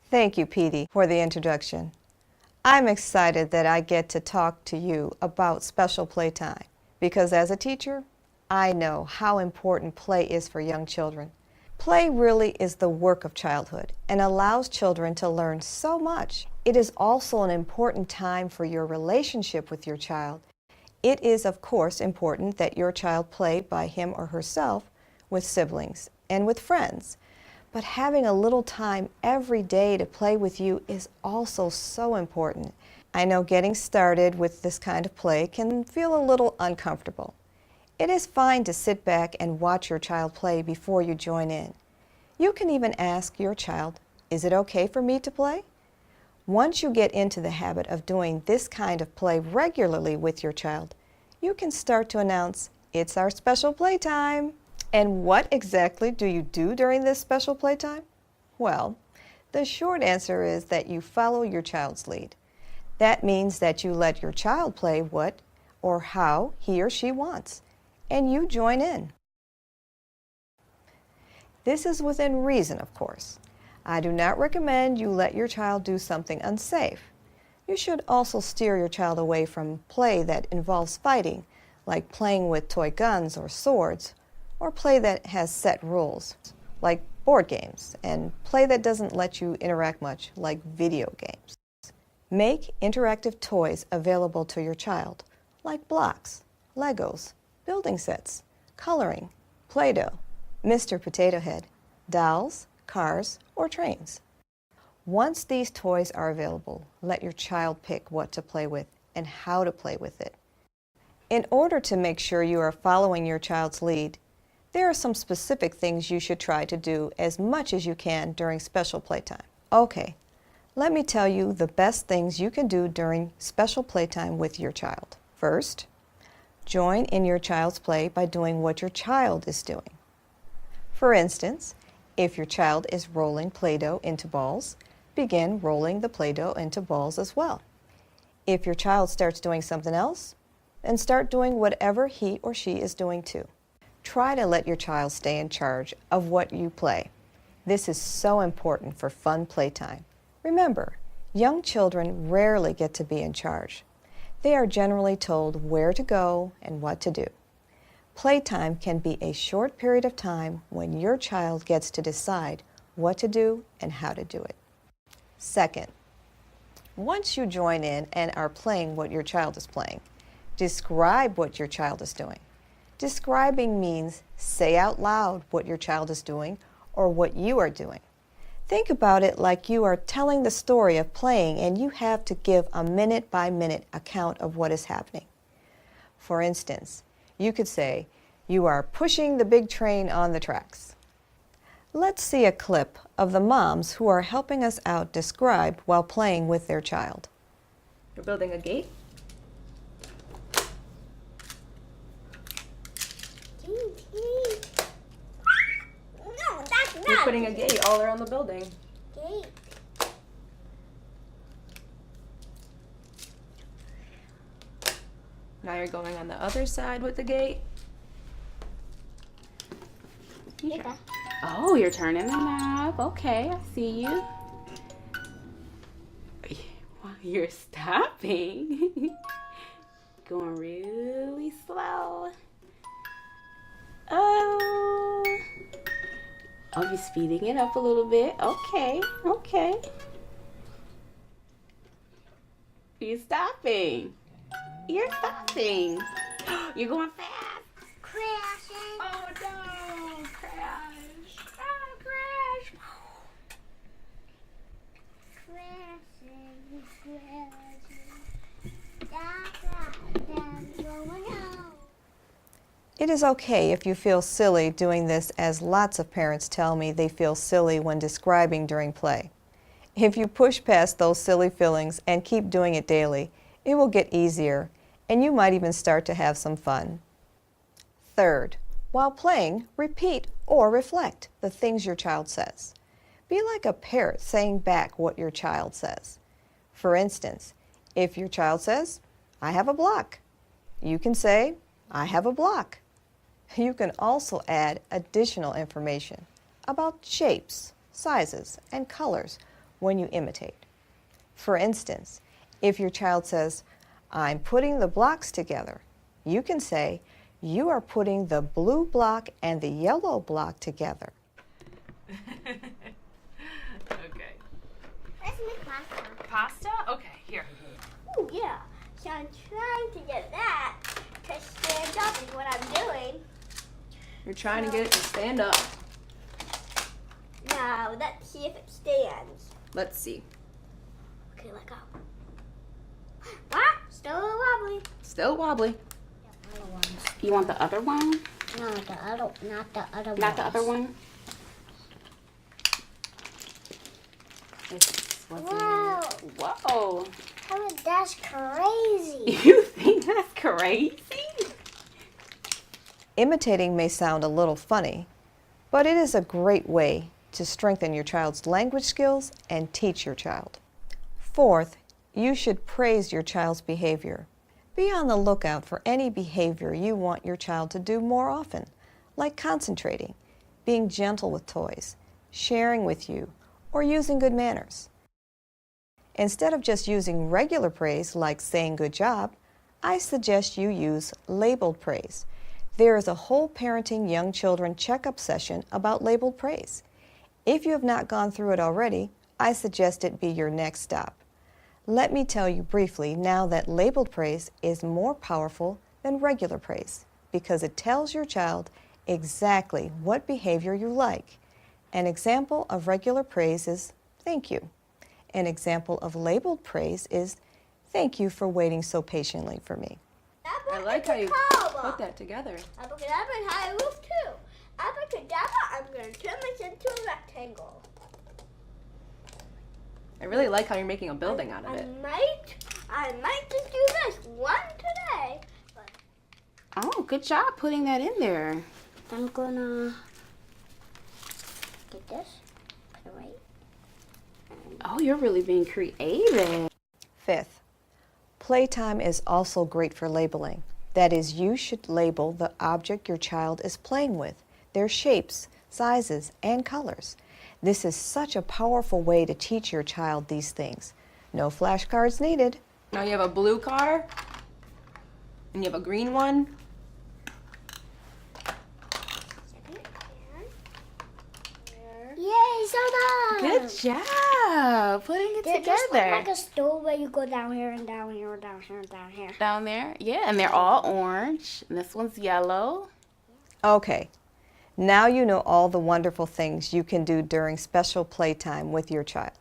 Thank you, Petey, for the introduction. I'm excited that I get to talk to you about special playtime because as a teacher, I know how important play is for young children. Play really is the work of childhood and allows children to learn so much. It is also an important time for your relationship with your child. It is, of course, important that your child play by him or herself with siblings and with friends. But having a little time every day to play with you is also so important. I know getting started with this kind of play can feel a little uncomfortable. It is fine to sit back and watch your child play before you join in. You can even ask your child, "Is it okay for me to play?" Once you get into the habit of doing this kind of play regularly with your child, you can start to announce, "It's our special playtime." And what exactly do you do during this special playtime? Well, the short answer is that you follow your child's lead. That means that you let your child play what or how he or she wants, and you join in. This is within reason, of course. I do not recommend you let your child do something unsafe. You should also steer your child away from play that involves fighting, like playing with toy guns or swords, or play that has set rules, like board games, and play that doesn't let you interact much, like video games. Make interactive toys available to your child, like blocks, Legos, building sets, coloring, Play-Doh, Mr. Potato Head, dolls, cars, or trains. Once these toys are available, let your child pick what to play with and how to play with it. In order to make sure you are following your child's lead, there are some specific things you should try to do as much as you can during special playtime. Okay, let me tell you the best things you can do during special playtime with your child. First, join in your child's play by doing what your child is doing. For instance, if your child is rolling Play-Doh into balls, begin rolling the Play-Doh into balls as well. If your child starts doing something else, then start doing whatever he or she is doing too. Try to let your child stay in charge of what you play. This is so important for fun playtime. Remember, young children rarely get to be in charge. They are generally told where to go and what to do. Playtime can be a short period of time when your child gets to decide what to do and how to do it. Second, once you join in and are playing what your child is playing, describe what your child is doing. Describing means say out loud what your child is doing or what you are doing. Think about it like you are telling the story of playing and you have to give a minute-by-minute account of what is happening. For instance, you could say, "You are pushing the big train on the tracks." Let's see a clip of the moms who are helping us out describe while playing with their child. You're building a gate? No, that's not. You're putting a gate all around the building. Gate. Now you're going on the other side with the gate. Yeah. Oh, you're turning the knob. Okay, I see you. You're stopping. Going really slow. Oh, you're speeding it up a little bit. Okay, okay. You're stopping. You're stopping. You're going fast. Crashing. Oh no! Crash! Oh, crash! Crashing. Crashing. That's going home. It is okay if you feel silly doing this, as lots of parents tell me they feel silly when describing during play. If you push past those silly feelings and keep doing it daily, it will get easier and you might even start to have some fun. Third, while playing, repeat or reflect the things your child says. Be like a parrot saying back what your child says. For instance, if your child says, "I have a block," you can say, "I have a block." You can also add additional information about shapes, sizes, and colors when you imitate. For instance, if your child says, "I'm putting the blocks together," you can say, "You are putting the blue block and the yellow block together." Okay. Let's make pasta. Pasta? Okay, here. Oh, yeah. So I'm trying to get that to stand up is what I'm doing. You're trying to get it to stand up. Now, let's see if it stands. Let's see. Okay, let go. Ah, still a little wobbly. Still wobbly. You want the other one? No, not the other one. Not the other one? This wasn't- Wow. Whoa. I mean, that's crazy. You think that's crazy? Imitating may sound a little funny, but it is a great way to strengthen your child's language skills and teach your child. Fourth, you should praise your child's behavior. Be on the lookout for any behavior you want your child to do more often, like concentrating, being gentle with toys, sharing with you, or using good manners. Instead of just using regular praise like saying good job, I suggest you use labeled praise. There is a whole parenting young children checkup session about labeled praise. If you have not gone through it already, I suggest it be your next stop. Let me tell you briefly now that labeled praise is more powerful than regular praise because it tells your child exactly what behavior you like. An example of regular praise is "thank you." An example of labeled praise is "thank you for waiting so patiently for me." I like how you put that together. Abracadabra is how I move too. Abracadabra, I'm going to turn this into a rectangle. I really like how you're making a building out of it. I might just do this one today. But Oh, good job putting that in there. I'm gonna get this, put it right. Oh, you're really being creative. Fifth, playtime is also great for labeling. That is, you should label the object your child is playing with, their shapes, sizes, and colors. This is such a powerful way to teach your child these things. No flashcards needed. Now you have a blue car, and you have a green one. Yay, so done! Good job putting it They're just together. like a stool where you go down here and down here and down here and down here. Down there, yeah, and they're all orange. And this one's yellow. Okay, now you know all the wonderful things you can do during special playtime with your child.